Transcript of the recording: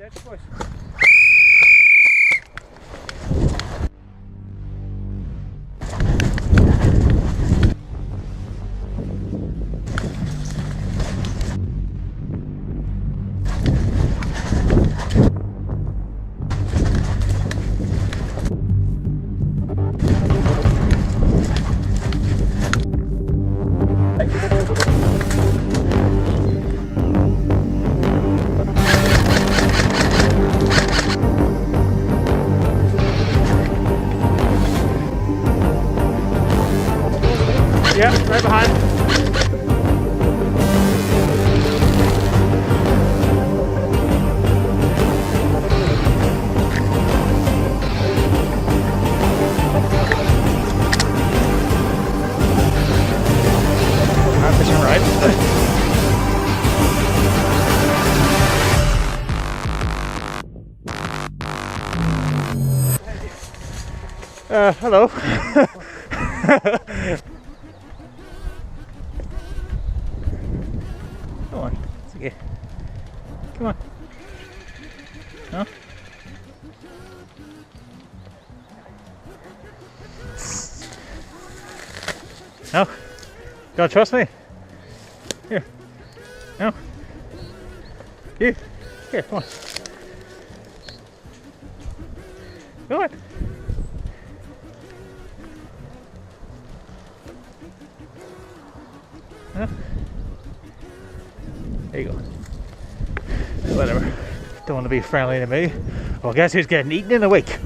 That's push. Yeah, right behind. I'm fishing right. Hello. Come on, it's okay. Come on. No? No? You don't trust me? Here. No? Here. Here, come on. Come on. No? There you go. Whatever. Don't want to be friendly to me. Well, guess who's getting eaten in a week?